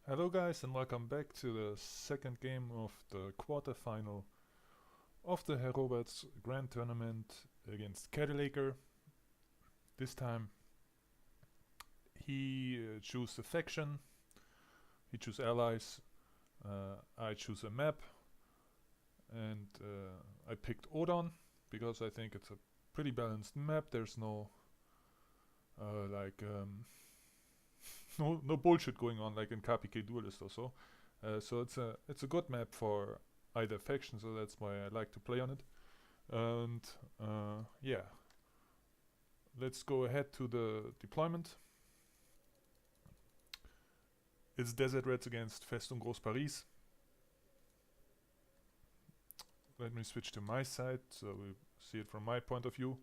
Hello guys and welcome back to the second game of the quarterfinal of the Herr Roberts Grand Tournament against Cadilakor. This time he chose a faction, he chose allies, I choose a map, and I picked Odon because I think it's a pretty balanced map. There's no no bullshit going on like in KPK Duelist or so. So it's a good map for either faction, so that's why I like to play on it. And yeah, let's go ahead to the deployment. It's Desert Reds against Festung Groß Paris. Let me switch to my side so we see it from my point of view.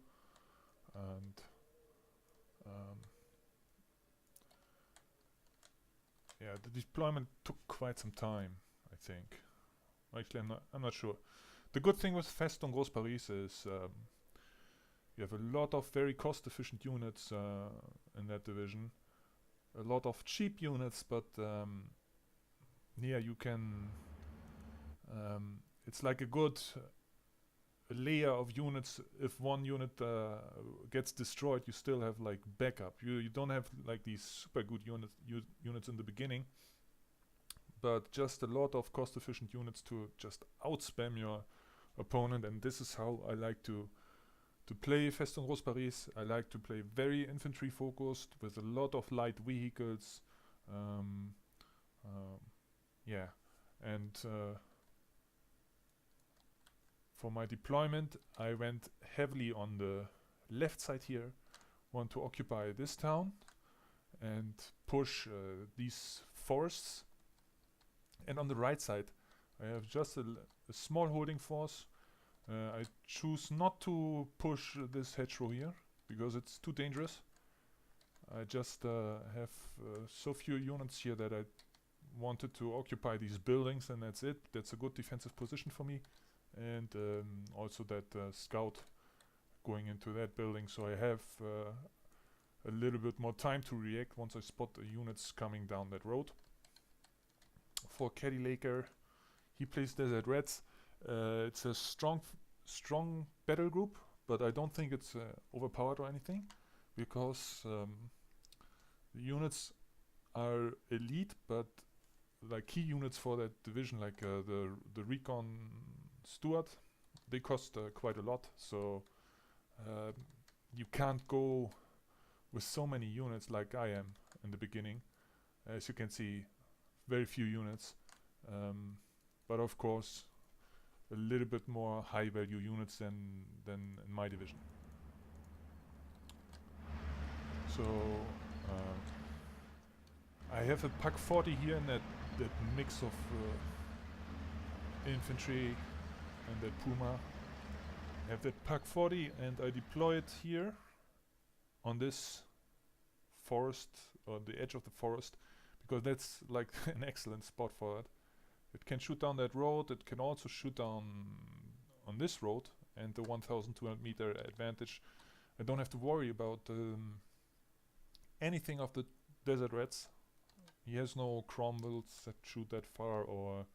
And yeah, the deployment took quite some time, I think. Actually, I'm not sure. The good thing with Festung Groß Paris is you have a lot of very cost-efficient units in that division. A lot of cheap units, but yeah, you can... it's like a good layer of units. If one unit gets destroyed, you still have like backup. You don't have like these super good units in the beginning, but just a lot of cost-efficient units to just outspam your opponent. And this is how I like to play Festung Groß Paris. I like to play very infantry focused with a lot of light vehicles. Yeah, and for my deployment, I went heavily on the left side here. Want to occupy this town and push these forests. And on the right side, I have just a small holding force. I choose not to push this hedgerow here because it's too dangerous. I just have so few units here that I wanted to occupy these buildings, and that's it. That's a good defensive position for me. And also that scout going into that building, so I have a little bit more time to react once I spot the units coming down that road. For Cadilakor, he plays Desert Reds. It's a strong battle group, but I don't think it's overpowered or anything, because the units are elite, but like key units for that division, like the Recon Stuart, they cost quite a lot, so you can't go with so many units like I am in the beginning. As you can see, very few units, but of course a little bit more high value units than in my division. So I have a Pak 40 here in that mix of infantry and that Puma. I have that Pak 40 and I deploy it here on this forest, or the edge of the forest, because that's like an excellent spot for it. It can shoot down that road, it can also shoot down on this road, and the 1200 meter advantage. I don't have to worry about anything of the Desert Reds. He has no Cromwells that shoot that far, or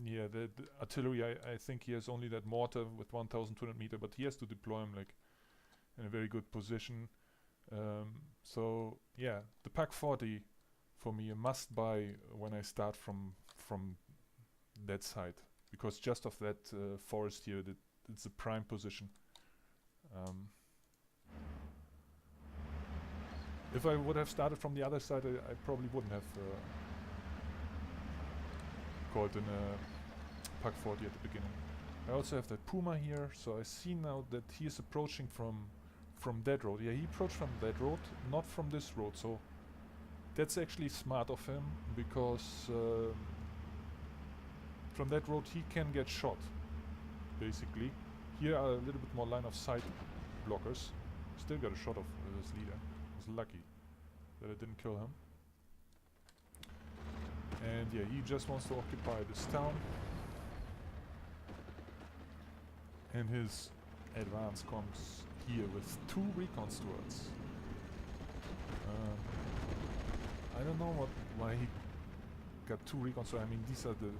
yeah, the artillery, I think he has only that mortar with 1200 meter, but he has to deploy him like in a very good position. So yeah, the Pak 40 for me a must buy when I start from that side, because just of that forest here, it's a prime position. If I would have started from the other side, I probably wouldn't have called in a Pak 40 at the beginning. I also have that Puma here, so I see now that he is approaching from that road. Yeah, he approached from that road, not from this road, so that's actually smart of him, because from that road he can get shot, basically. Here are a little bit more line of sight blockers. Still got a shot of his leader. I was lucky that I didn't kill him. And yeah, he just wants to occupy this town. And his advance comes here with 2 recon stewards. know why he got 2 recons. So I mean, these are the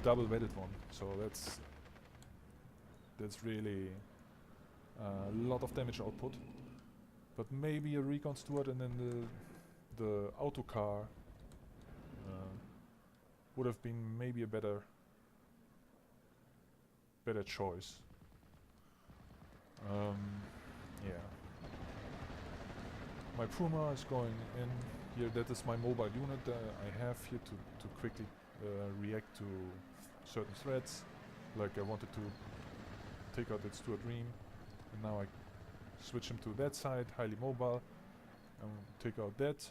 double-wedded one. So that's really a lot of damage output. But maybe a recon steward and then the auto car would have been maybe a better choice. Yeah. My Puma is going in here. That is my mobile unit I have here to quickly react to certain threats. Like I wanted to take out that Stuart Ream, and now I switch him to that side, highly mobile, and take out that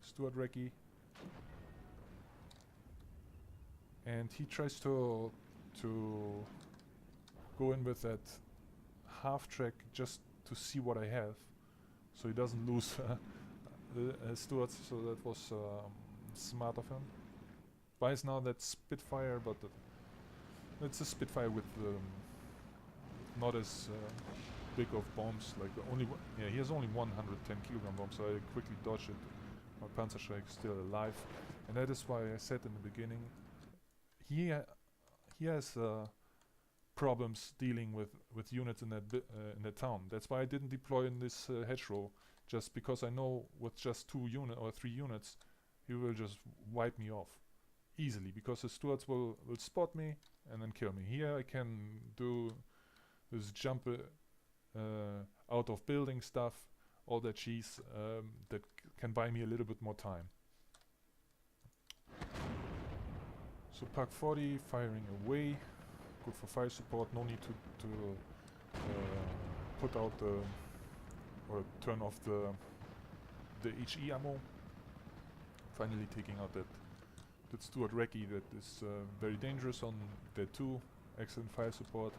Stuart Recce. And he tries to go in with that half track just to see what I have, so he doesn't lose Stuarts. So that was smart of him. Buys now that Spitfire, but it's a Spitfire with not as big of bombs. Like he has only 110 kilogram bombs, so I quickly dodge it. My Panzerschreck is still alive, and that is why I said in the beginning he has problems dealing with units in that town. That's why I didn't deploy in this hedgerow, just because I know with just 2 or 3 units he will just wipe me off easily, because the Stuarts will spot me and then kill me. Here I can do this jump out of building stuff, all that cheese that can buy me a little bit more time. So Pak 40 firing away, good for fire support. No need to put out or turn off the HE ammo. Finally taking out that Stuart Recce that is very dangerous on that 2. Excellent fire support.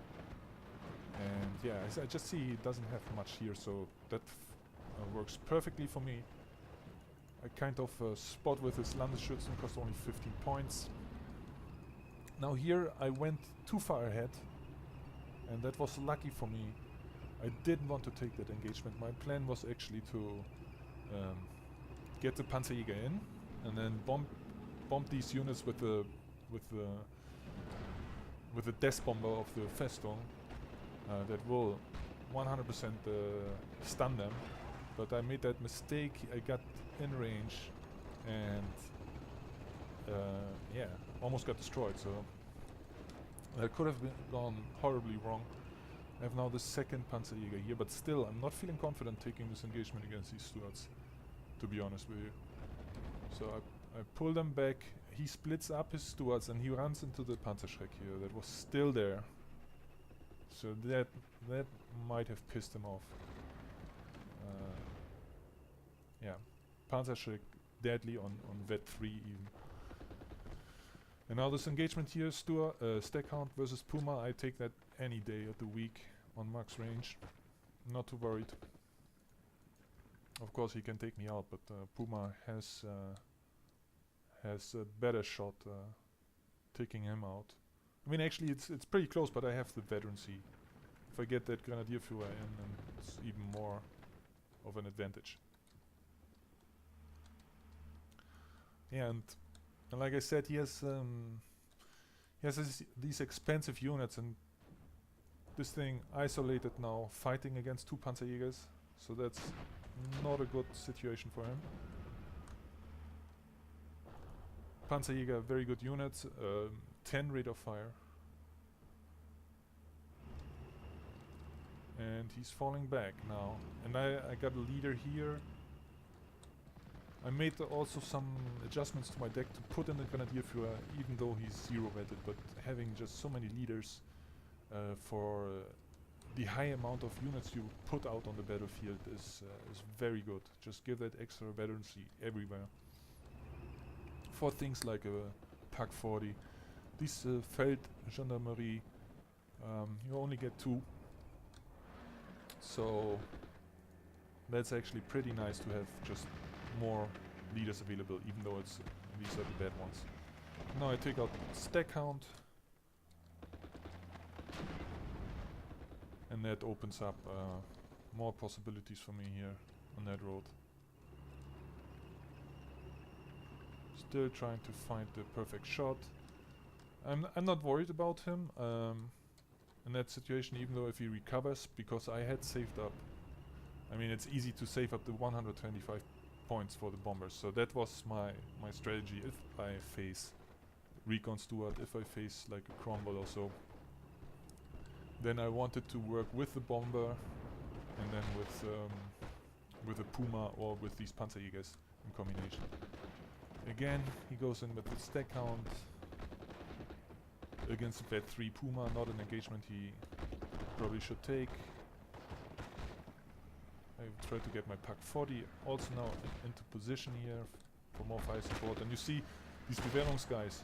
And yeah, I just see he doesn't have much here, so that works perfectly for me. I kind of spot with his Landesschützen, cost only 15 points. Now here I went too far ahead, and that was lucky for me. I didn't want to take that engagement. My plan was actually to get the Panzerjäger in and then bomb these units with the death bomber of the Festung that will 100% stun them. But I made that mistake. I got in range and yeah, almost got destroyed. So that could have gone horribly wrong. I have now the 2nd Panzerjäger here, but still I'm not feeling confident taking this engagement against these Stuarts, to be honest with you. So I pull them back. He splits up his Stuarts and he runs into the Panzerschreck here that was still there. So that might have pissed him off. Yeah, Panzerschreck deadly on Vet 3 even. And now this engagement here, Stackhound versus Puma, I take that any day of the week on max range. Not too worried. Of course he can take me out, but Puma has a better shot taking him out. I mean, actually it's pretty close, but I have the veterancy. If I get that Grenadier Führer in, then it's even more of an advantage. Yeah, and like I said, he has these expensive units, and this thing isolated now, fighting against 2 Panzerjägers, so that's not a good situation for him. Panzerjäger, very good units, 10 rate of fire. And he's falling back now. And I got a leader here. I made also some adjustments to my deck to put in the Grenadier Führer, even though he's 0-vetted, but having just so many leaders for the high amount of units you put out on the battlefield is very good. Just give that extra veterancy everywhere. For things like a Pak 40, this Feld Gendarmerie, you only get 2. So that's actually pretty nice to have just more leaders available, even though these are the bad ones. Now I take out Stackhound, and that opens up more possibilities for me here on that road. still trying to find the perfect shot. I'm not worried about him in that situation, even though if he recovers, because I had saved up. I mean, it's easy to save up the 125 points for the bombers, so that was my strategy if I face Recon Steward, if I face like a Cromwell or so. Then I wanted to work with the bomber and then with a Puma or with these Panzerjägers in combination. Again, he goes in with the stack count against Vet 3 Puma, not an engagement he probably should take. I try to get my Pack 40 also now into position here for more fire support. And you see these Bewährungsguys,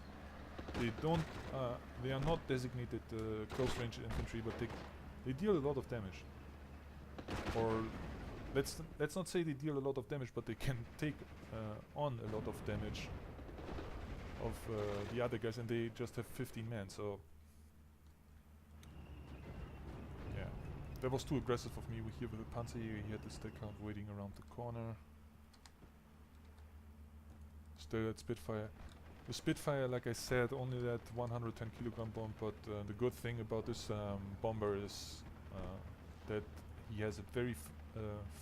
they are not designated close range infantry, but they deal a lot of damage. Or let's not say they deal a lot of damage, but they can take on a lot of damage of the other guys, and they just have 15 men, so yeah, that was too aggressive of me. Here with the Panzerjäger, he had the stack count waiting around the corner. Still at Spitfire. The Spitfire, like I said, only that 110 kilogram bomb, but the good thing about this bomber is that he has a very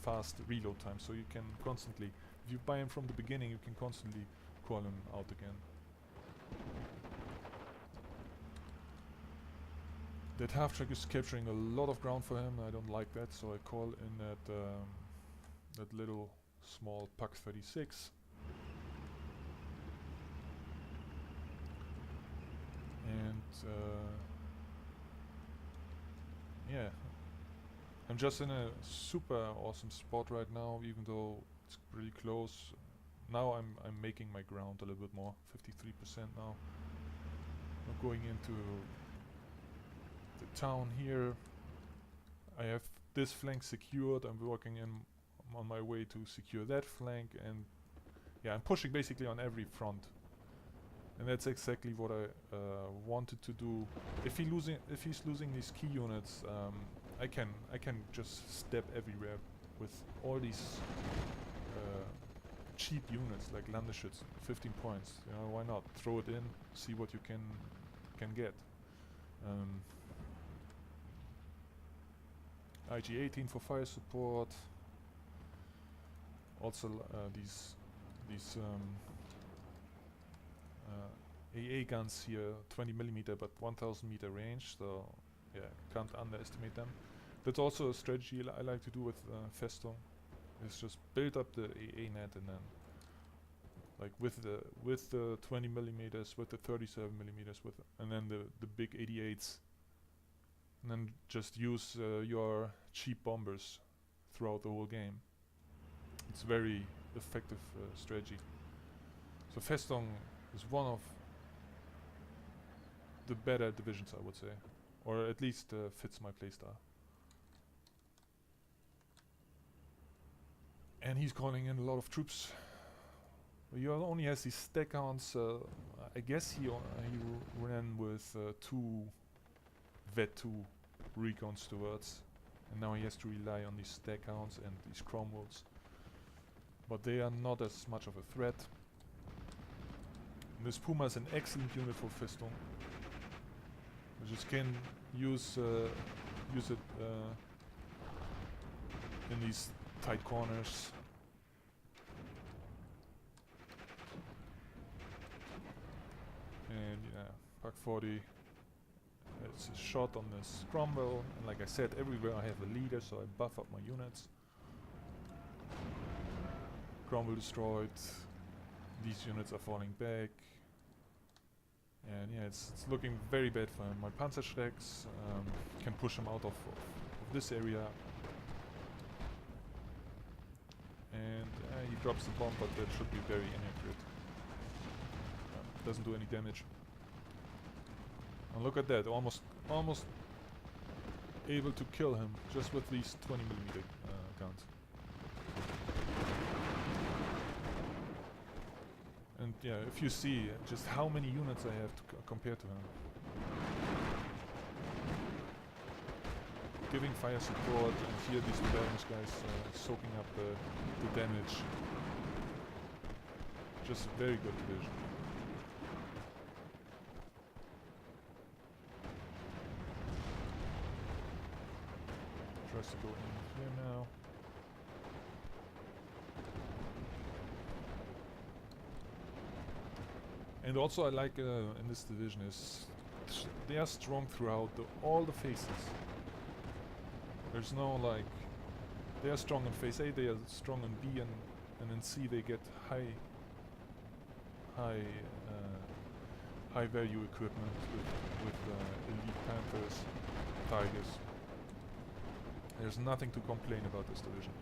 fast reload time, so you can constantly, if you buy him from the beginning, you can constantly call him out again. That half-track is capturing a lot of ground for him. I don't like that, so I call in that little small Pack 36. And yeah, I'm just in a super awesome spot right now, even though it's pretty close. Now I'm making my ground a little bit more, 53% now. I'm going into the town here. I have this flank secured. I'm working on my way to secure that flank, and yeah, I'm pushing basically on every front. And that's exactly what I wanted to do. If he's losing these key units, I can just step everywhere with all these cheap units like Landeschützen, 15 points. You know, why not throw it in, see what you can get. IG-18 for fire support. Also these AA guns here, 20mm but 1000 meter range, so yeah, can't underestimate them. That's also a strategy I like to do with Festung. Is just build up the AA net, and then like with the 20mm, with the 37mm, and then the big 88s, and then just use your cheap bombers throughout the whole game. It's very effective strategy. So Festung is one of the better divisions, I would say, or at least fits my playstyle. And he's calling in a lot of troops. He only has these stack counts. I guess he ran with 2 Vet 2 Recon Stewards, and now he has to rely on these stack counts and these Cromwells. But they are not as much of a threat. And this Puma is an excellent unit for Festung. You just can use it in these tight corners. And yeah, Pack 40. It's a shot on this Cromwell, and like I said, everywhere I have a leader, so I buff up my units. Cromwell destroyed. These units are falling back. And yeah, it's looking very bad for him. My Panzerschrecks can push him out of this area. And he drops the bomb, but that should be very inaccurate. Doesn't do any damage. And look at that, almost able to kill him just with these 20mm guns. And yeah, if you see just how many units I have to compare to him. Giving fire support, and here these Bewährungsguys guys soaking up the damage. Just a very good division. Tries to go in here now. And also I like in this division is they are strong throughout all the phases. There's no like, they are strong in phase A, they are strong in B, and in C they get high value equipment with elite Panthers, Tigers. There's nothing to complain about this division.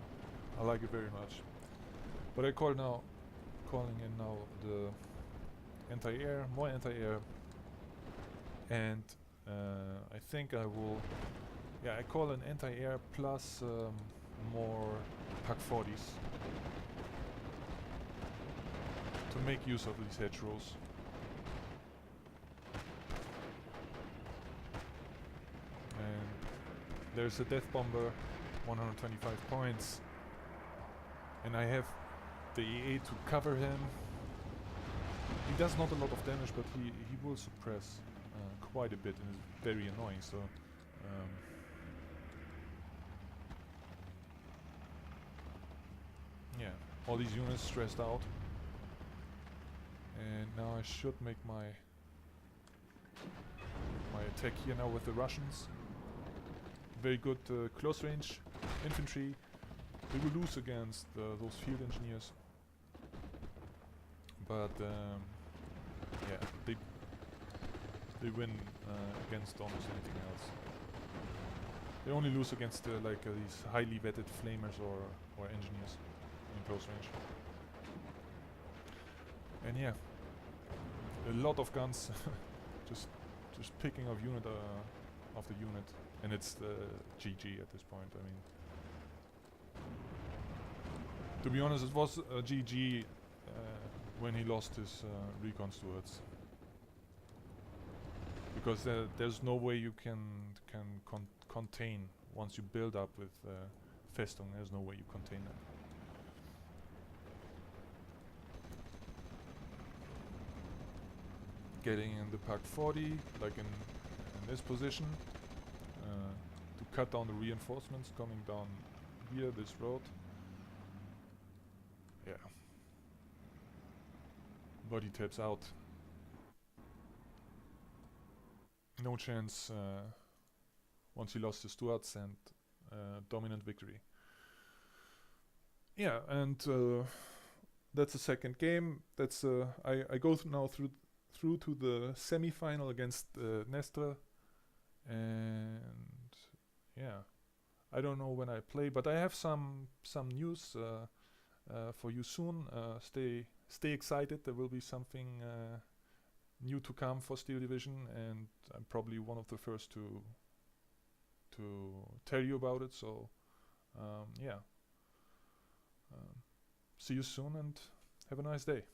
I like it very much. But I calling in now the anti-air, more anti-air, and I think I will, yeah, I call an anti-air plus more PAC-40s to make use of these hedgerows. And there's a Death Bomber, 125 points, and I have the EA to cover him. He does not a lot of damage, but he will suppress quite a bit and is very annoying. So yeah, all these units stressed out, and now I should make my attack here now with the Russians. Very good close range infantry. They will lose against those field engineers, but yeah, they win against almost anything else. They only lose against like these highly vetted flamers or engineers in close range. And yeah, a lot of guns, just picking off unit after unit, and it's GG at this point. I mean, to be honest, it was GG when he lost his recon stewards, because there's no way you can contain once you build up with Festung. There's no way you contain that. Getting in the PAC-40, like in this position, to cut down the reinforcements coming down here, this road. Yeah. Body taps out. No chance once he lost his Stuarts, and dominant victory. Yeah, and that's the second game. That's I go now through to the semi-final against Nestre, and yeah, I don't know when I play, but I have some news for you soon. Stay excited. There will be something new to come for Steel Division, and I'm probably one of the first to tell you about it. So yeah, see you soon and have a nice day.